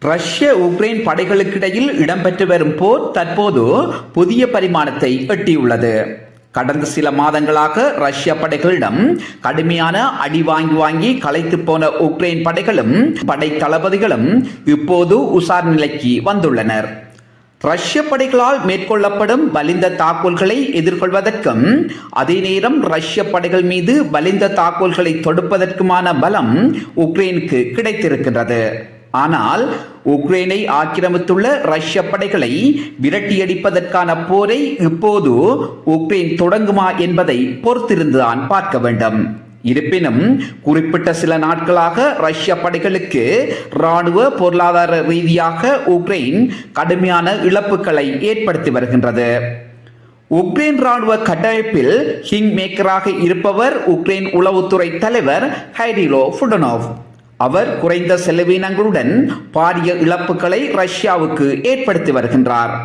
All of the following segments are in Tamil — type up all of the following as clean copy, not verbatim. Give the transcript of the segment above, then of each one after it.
ரஷ்ய உக்ரைன் படைகளுக்கிடையில் இடம்பெற்று வரும் போர் தற்போது புதிய பரிமாணத்தை எட்டியுள்ளது. கடந்த சில மாதங்களாக ரஷ்ய படைகளிடம் கடுமையான அடி வாங்கி களைத்து போன உக்ரைன் படைகளும் படை தளபதிகளும் இப்போது உசார் நிலைக்கு வந்துள்ளனர். ரஷ்ய படைகளால் மேற்கொள்ளப்படும் வலிந்த தாக்குதல்களை எதிர்கொள்வதற்கும் அதே நேரம் ரஷ்ய படைகள் மீது வலிந்த தாக்குதல்களை தொடுப்பதற்குமான பலம் உக்ரைனுக்கு கிடைத்திருக்கின்றது. ஆனால் உக்ரைனை ஆக்கிரமித்துள்ள ரஷ்ய படைகளை விரட்டியடிப்பதற்கான போரை இப்போது உக்ரைன் தொடங்குமா என்பதை பொறுத்திருந்துதான் பார்க்க வேண்டும். இருப்பினும் குறிப்பிட்ட சில நாட்களாக ரஷ்ய படைகளுக்கு இராணுவ பொருளாதார ரீதியாக உக்ரைன் கடுமையான இழப்புகளை ஏற்படுத்தி வருகின்றது. உக்ரைன் இராணுவ கட்டமைப்பில் கிங் மேக்கராக இருப்பவர் உக்ரைன் உளவுத்துறை தலைவர் ஹைரிலோ புடனோவ். அவர் குறைந்த செலவினங்களுடன் பாரிய இழப்புகளை ரஷ்யாவுக்கு ஏற்படுத்தி வருகின்றார்.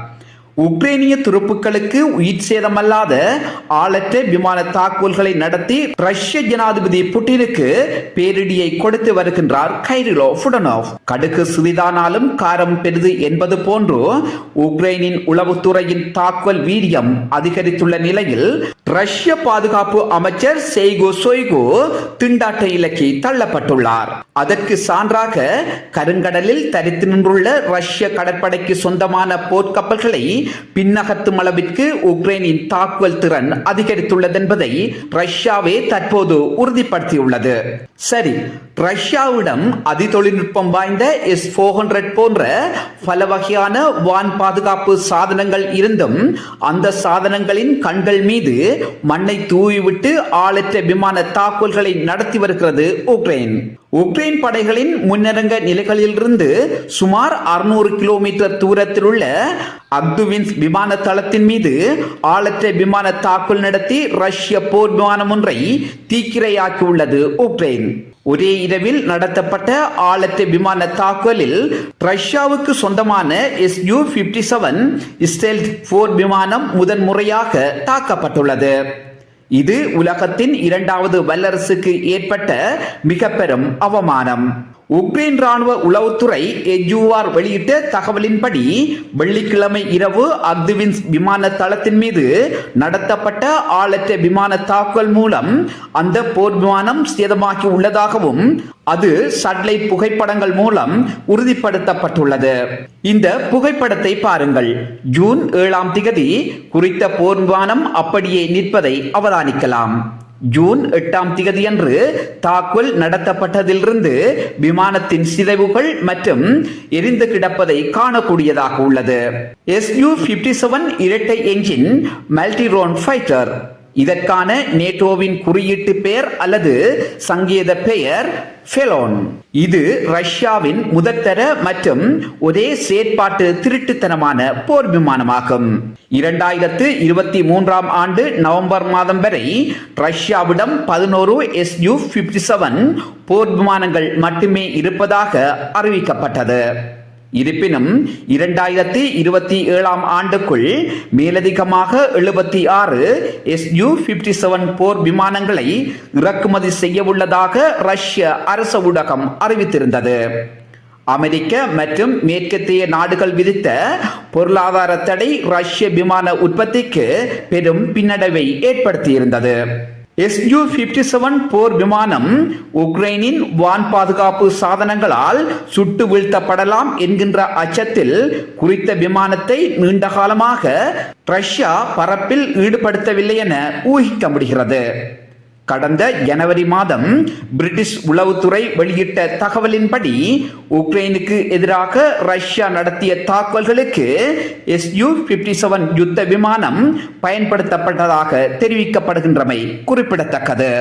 உக்ரைனிய துருப்புக்களுக்கு உயிர் சேதமல்லாத ஆளற்ற விமான தாக்குதல்களை நடத்தி ரஷ்ய ஜனாதிபதி புட்டினுக்கு பேரிடியை கொடுத்து வருகின்றார் கைரிலோ புடனோவ். கடுகு சிறிதானாலும் காரம் பெரிது என்பது போன்று உக்ரைனின் உளவுத்துறையின் தாக்குதல் வீரியம் அதிகரித்துள்ள நிலையில் ரஷ்ய பாதுகாப்பு அமைச்சர் செய்கோ சொய்கு திண்டாட்ட இலக்கி தள்ளப்பட்டுள்ளார். அதற்கு சான்றாக கருங்கடலில் தரித்து நின்றுள்ள ரஷ்ய கடற்படைக்கு சொந்தமான போர்க்கப்பல்களை பின்னகத்தும் அளவிற்கு உக்ரைனின் தாக்குதல் திறன் அதிகரித்துள்ளது என்பதை ரஷ்யாவே தற்போது உறுதிப்படுத்தியுள்ளது. சரி, ரஷ்யாவிடம் அதிதொழில்நுட்பம் வாய்ந்த S-400 போன்ற பல வகையான வான் பாதுகாப்பு சாதனங்கள் இருந்தும் அந்த சாதனங்களின் கண்கள் மீது மண்ணை தூவிவிட்டு ஆளற்ற விமான தாக்குதல்களை நடத்தி வருகிறது உக்ரைன். உக்ரைன் படைகளின் முன்னரங்க நிலைகளிலிருந்து சுமார் 600 கிலோமீட்டர் தூரத்தில் உள்ள அக்துவின்ஸ் விமான தளத்தின் மீது ஆளற்ற விமான தாக்குதல் நடத்தி ரஷ்ய போர் விமானம் ஒன்றை தீக்கிரையாக்கியுள்ளது உக்ரைன். ஒரே இரவில் நடத்தப்பட்ட ஆளற்ற விமான தாக்குதலில் ரஷ்யாவுக்கு சொந்தமான Su-57 ஸ்டெல்த் போர் விமானம் முதன்முறையாக தாக்கப்பட்டுள்ளது. இது உலகத்தின் இரண்டாவது வல்லரசுக்கு ஏற்பட்ட மிக பெரும் அவமானம். உக்ரைன் ராணுவ உளவுத்துறை EUR வெளியிட்ட தகவலின்படி வெள்ளிக்கிழமை இரவு அக்துவின்ஸ் விமான தளத்தின் மீது நடத்தப்பட்ட ஆளற்ற விமான தாக்குதல் மூலம் அந்த போர் விமானம் சேதமாகி உள்ளதாகவும் அது சேட்டலைட் புகைப்படங்கள் மூலம் உறுதிப்படுத்தப்பட்டுள்ளது. இந்த புகைப்படத்தை பாருங்கள். ஜூன் 7ஆம் தேதி குறித்த போர் விமானம் அப்படியே நிற்பதை அவதானிக்கலாம். ஜூன் 8ஆம் தேதியன்று தாக்குதல் நடத்தப்பட்டதிலிருந்து விமானத்தின் சிதைவுகள் மற்றும் எரிந்து கிடப்பதை காணக்கூடியதாக உள்ளது. Su-57 இரட்டை என்ஜின் மல்டிரோன் ஃபைட்டர். இதற்கான நேட்டோவின் குறியீட்டு பெயர் அல்லது சங்கேத பெயர் ஃபெலோன். இது ரஷ்யாவின் முதற்தர மற்றும் ஒரே செயற்பாட்டு திருட்டுத்தனமான போர் விமானமாகும். 2023ஆம் ஆண்டு நவம்பர் மாதம் வரை ரஷ்யாவிடம் 11 Su-57 போர் விமானங்கள் மட்டுமே இருப்பதாக அறிவிக்கப்பட்டது. இருப்பினும் 2027ஆம் ஆண்டுக்குள் மேலதிகமாக 76 Su-57 போர் விமானங்களை இறக்குமதி செய்ய உள்ளதாக ரஷ்ய அரசு ஊடகம் அறிவித்திருந்தது. அமெரிக்க மற்றும் மேற்கத்திய நாடுகள் விதித்த பொருளாதார தடை ரஷ்ய விமான உற்பத்திக்கு பெரும் பின்னடைவை ஏற்படுத்தியிருந்தது. Su-57 போர் விமானம் உக்ரைனின் வான் பாதுகாப்பு சாதனங்களால் சுட்டு வீழ்த்தப்படலாம் என்கின்ற அச்சத்தில் குறித்த விமானத்தை நீண்ட காலமாக ரஷ்யா பறப்பில் ஈடுபடுத்தவில்லை என ஊகிக்க முடிகிறது. கடந்த ஜனவரி மாதம் பிரிட்டிஷ் உளவுத்துறை வெளியிட்ட தகவலின்படி உக்ரைனுக்கு எதிராக ரஷ்யா நடத்திய தாக்குதல்களுக்கு Su-57 யுத்த விமானம் பயன்படுத்தப்பட்டதாக தெரிவிக்கப்படுகின்றமை குறிப்பிடத்தக்கது.